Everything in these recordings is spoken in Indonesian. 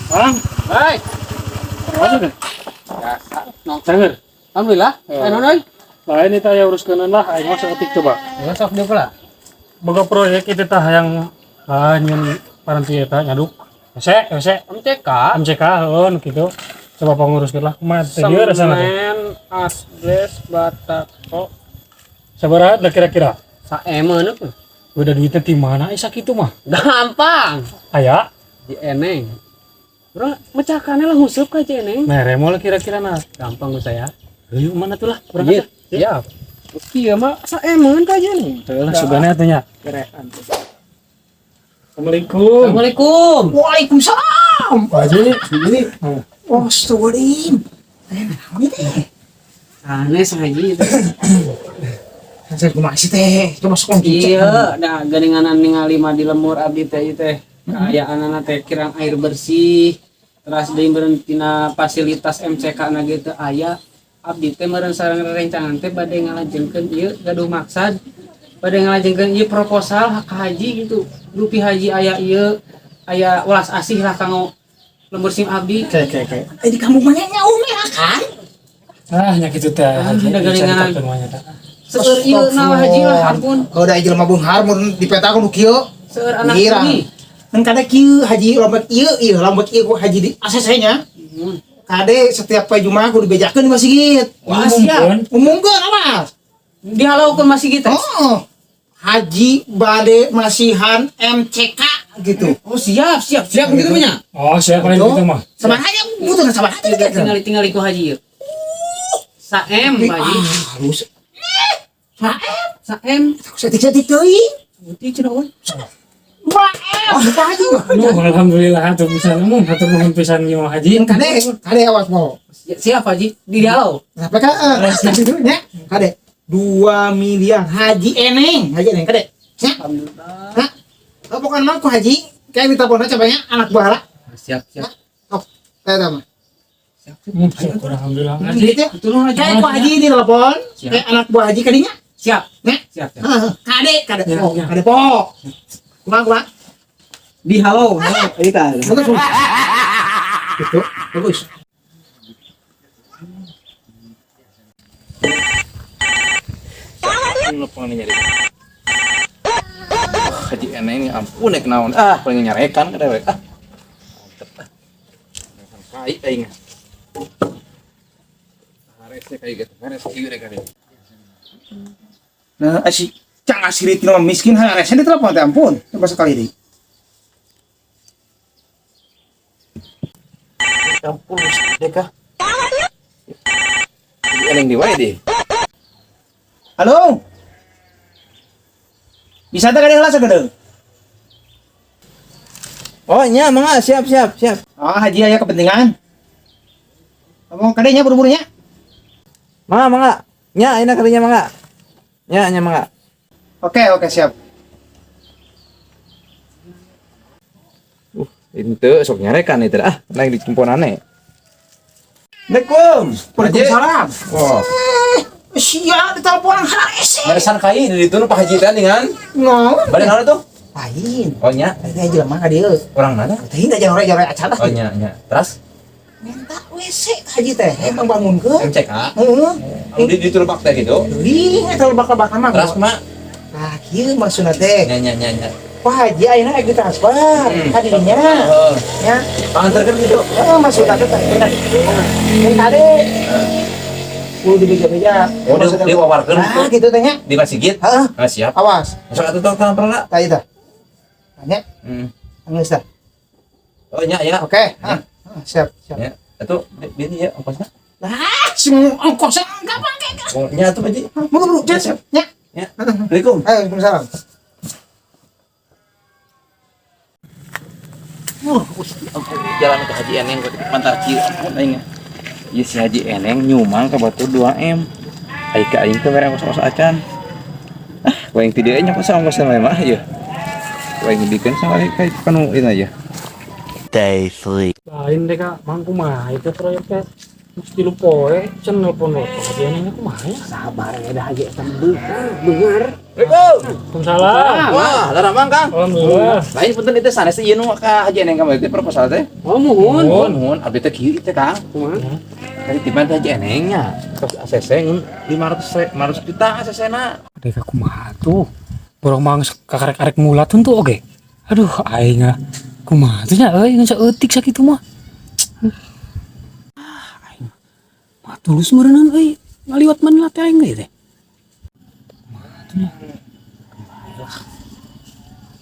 Bang, Baik. masuk deh. Biasa. Dengar. Alhamdulillah. Nonoy. Lah ini tanya uruskan lah, ayo masuk ketik coba. Ya sok dia pula. Boga proyek itu tah yang nyun paranti eta ngaduk. Ese, MCK, gitu. Coba penguruskeun lah. Kumaha teh dieu rasana teh? Semen, asbes, batako. Sabaraha da kira-kira? Saemeun tuh. Udah duitnya di mana? Sakitu mah. Gampang. Aya. Di Eneng. Urang mecakannya lah nguseup ka Eneng. Mere moal kira-kira nah. Gampang ku saya. Ayo mana tuh lah? Kurang Iya. aja. Siap. Kieu mah saemeun ka Eneng. Teulah sugana atunya. Gerekan tuh. Assalamualaikum. Assalamualaikum. Waalaikumsalam. Ini. Oh, astagfirullahaladzim. Aneh sahaji itu. Saya masih teh, coba sekolah Iya, dah geuninganan ningali mah di lemur abdi teh ieu teh. Kaayaan teh kirang air bersih. Terus deui berentina fasilitas MCK na ge teu aya. Abdi teh meureun sareng rerencangan teh bade ngalajenkeun ieu gaduh maksad. Bade ngalajenkeun ieu proposal ka haji gitu. Rupi haji aya ieu, aya welas asih lah kanggo lembur sim abdi. Oke. Di kampung mana nyaum ya kan? Ah, nya kitu teh. Haji da garingan. dicaritakeun mah nya. Seueur ieu na haji lah ampun. Kalau da jelema beunghar mun dipetakeun nu kieu. Seueur anak Girang. ini. Dan kada kieu haji lombak ieu lombak ieu ku haji di ACC-nya. Kade setiap poe Jumat kudu dibejakeun di masjid. Wah, siap. Umumkeun awas. Dihalaukeun masih kita. Oh. Haji bade masihan MCK gitu. Oh siap gitu punya. Oh, siapa paling Tuh. gitu mah? Sabar aja butuh sabar aja gitu. Tinggal ku haji yuk. Saem haji. Halus. Saem. Setik-setik teuing. Putih cenah euy. Buka haji. Oh, alhamdulillah hatur pisan mun hatur nuhun pisan ieu mah haji. Kade awas mau. Siap haji di dihalau. Kenapa kasih dulu ya? Kade 2 miliar haji eneng kade. Ya? Alhamdulillah. Hah? Oh, bukan mah ku haji. Kayak minta pona cabanya anak buah. Siap. Oh, kayak sama. Syukur alhamdulillah haji. Gitu ya. Tulung aja. Kayak ku haji di telepon. Siap. Kayak anak buah haji kadinya. Siap. Ya? Siap. Kade. Ya, Oh, ya. kade po. Kumang. Dihalau. Ini kan. Bagus. Itu bagus. Lapangan nyari. Haji eneng ini ampun nek naon. Paling nyarekan kada we. Mantep. Kai aing. Haresnya kayak gitu. Hares ieu rek kade. Nah, cang asiri tino miskin haresnya di telepon teh ampun. Coba sekali deui. Ampun deka. Haji eneng di wae deh. Halo. Bisa tak ada heula sagede? Oh nya mangga siap. Oh, haji aya kepentingan. Kamu kadenya buru-buru nya? Mangga. Nya ayeuna kadinya mangga. Nya mangga. Oke, siap. Itu sok nyarekan itu lain di kumponane. Assalamualaikum. Haji. Waalaikumsalam. Wah, Sia di teleponan harese. haresan kai di ditu nu Pak Haji teh dengan. No. Bade naon tuh? Lain. Oh nya, Ini aja mah ka dieu. urang mana? Teh da jare acara. Oh nya. Terus Minta WC haji teh emang bangunkeun. MCK. Heeh. Di ditulbak teh gitu. Ih, eta lebak-lebak mah. Terus mak Nah, kieu maksudna teh. nya. Pak haji ayeuna aya transfer ka dinya. Oh, Ya. panganterkeun gitu. Maksudna teh bener. Ini kade. Kudu dibeja-beja. Oh, dia wawarkeun Nah, gitu teh nya. di masjid. Heeh. Siap. Awas. Sok atuh tong pernah. Tah itu. Tanya, geus tah. Oh nya ya. Oke. Siap. Ya. Atuh ini ya ongkosna. Nah, semua ongkosnya enggak pakai. Oh, nya atuh Haji. Buru-buru, siap. Ya. Ya. Assalamualaikum. Waalaikumsalam. Jalan ke Haji Eneng ke mantar kieu ampun aing. Ieu si Haji Eneng nyumang ka batu 2M. Ai ka aing teh mere kos-kos acan. Waing ti dieu nya kos ongkos mah ieu. Waing dikeun sakali ka kanu ieu aja. Lain deh kak, mangku mah itu proyek teh. Mesti lupa can nelpon lo. Dia nanya kumaha ya? Sabar ya dah haji eta beungar. Waalaikumsalam. Wah, lara mang Kang. Alhamdulillah. Lain punten itu sanes teh ieu nu ka haji eneng kamu teh proposal teh. Oh muhun. Nuhun, abdi teh kieu teh Kang. Kumaha? Tadi tiba haji enengnya. Terus ACC ngun 500 juta ACC-na. Deka kumaha tuh? Borong mang kakarek-karek mulat tuh oke. Aduh, aing kumaha tuh nya euy ngan saeutik sakitu mah. Mah tulus meureunna euy. Ngaliwat mana teh aing teh.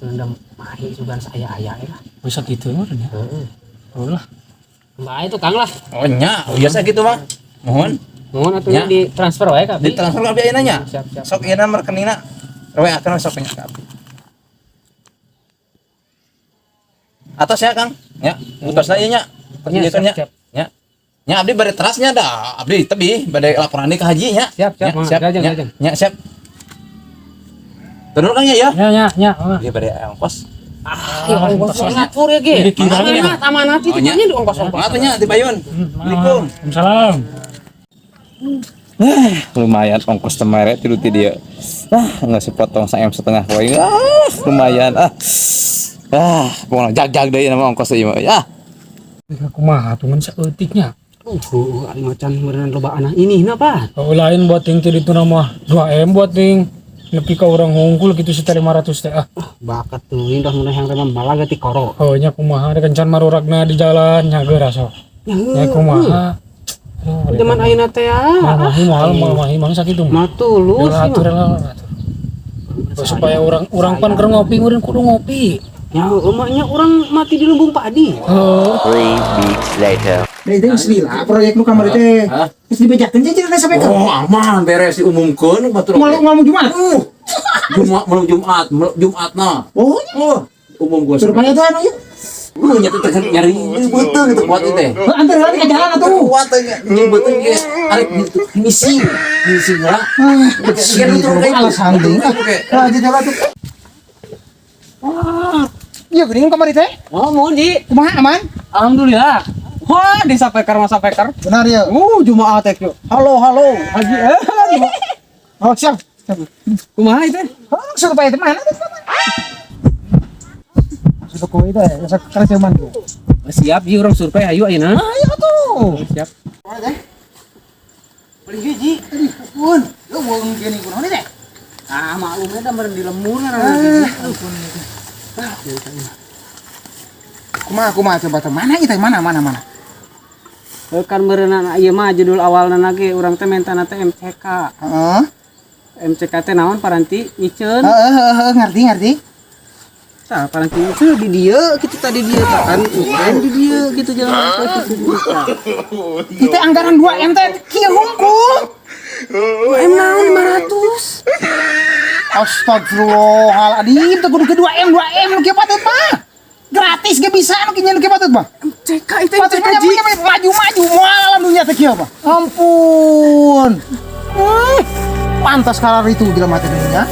Nendam mahi sugan saya aya lah. Bisa gitu mah nya. Oh lah. Mbak itu Kang lah. Oh nya, biasa gitu mah. Mohon Mohon atuh Ya. di transfer wae ka. di transfer ka abdi ayeuna nya. Siap. Sok ieu na rekeningna. Rewe akan sok nya ka abdi. Atas ya Kang. Ya, utasna ieu nya. Ya, Pertunjukan nya. siap. Ya. Nya abdi bade terasnya dah. Abdi tebih bade laporan deui ka haji nya. Siap. Ya, Mah, siap. gajang, Nya, gajang. nya siap. Bener Kang ya? Nya. Dia bade ongkos. Ya ongkos ngatur ya ge. Amanat itu nya di ongkos-ongkos. Atunya di Bayun. Assalamualaikum. Waalaikumsalam. Lumayan ongkos temere tilu ti dia. Nggak sepotong sa setengah poin. Lumayan. Pokoknya jag deui nama ongkos ieu mah. Deka kumaha tuh ngan saeutiknya. Ari macan meureun loba anak ini napa? Oh lain buat ting itu nama 2M buat ting. Lebih ke orang hungkul gitu sekitar 500 teh. Bakat tuh indah mun yang remah balaga ti koro. Oh nya kumaha ada kencan maruragna di jalan nya geura sok. Nya kumaha. Zaman ayeuna teh Mamahi mang sakitu mah. matulus. Atur lah. Supaya orang pan keur ngopi meureun kudu ngopi. Ya emaknya orang mati di lumbung padi. Oh. 3 weeks later. Dari teh usila proyek nu kamari teh. Geus dibejakeun teh cenah sampai ka. Oh, aman beres diumumkeun batur. Malu Jumat. Jumatna. Oh, Umum gua. suruh paya teh anu ieu. Lu nya teh nyari beuteung gitu kuat teh. Antar lagi ke jalan atuh. Kuat teh nya beuteung ge arek misi geura. Alasan deui. Aja jalan tuh. Iya geuning kamari teh. Oh mohon Ji. Kumaha aman? Alhamdulillah. Wah, desa Pekar masa Pekar. Benar ya. Jumaah teh yuk. Halo Haji. Oh, siap. Kumaha itu? Oh, suruh paya teh mana? Sudah kowe teh, sakara cuman tuh. Siap, ieu urang survei ayo ayeuna. Ayo tuh. Siap. Beli hiji. Pun, lu wong gini kunaon teh? Ah, maklumnya da meureun di lemur Kumaha coba teh mana ieu teh mana? Kan meureunna ieu mah judul awalna ge urang teh mentana teh MCK. Heeh. MCK teh naon paranti ngiceun. Heeh, ngerti. Tah paranti ngiceun di dieu kitu tadi dieu kan di dieu gitu jalan Itu anggaran 2M teh kieu hungkul. 2M naon 500. Astagfirullahaladzim, teu kudu ke 2M nu kieu patut mah. Gratis ge bisa nu kieu patut mah. MCK itu Patut MCK Ji. maju moal dunia teh kieu mah. Ampun. Pantas kalar itu gila mati dunia.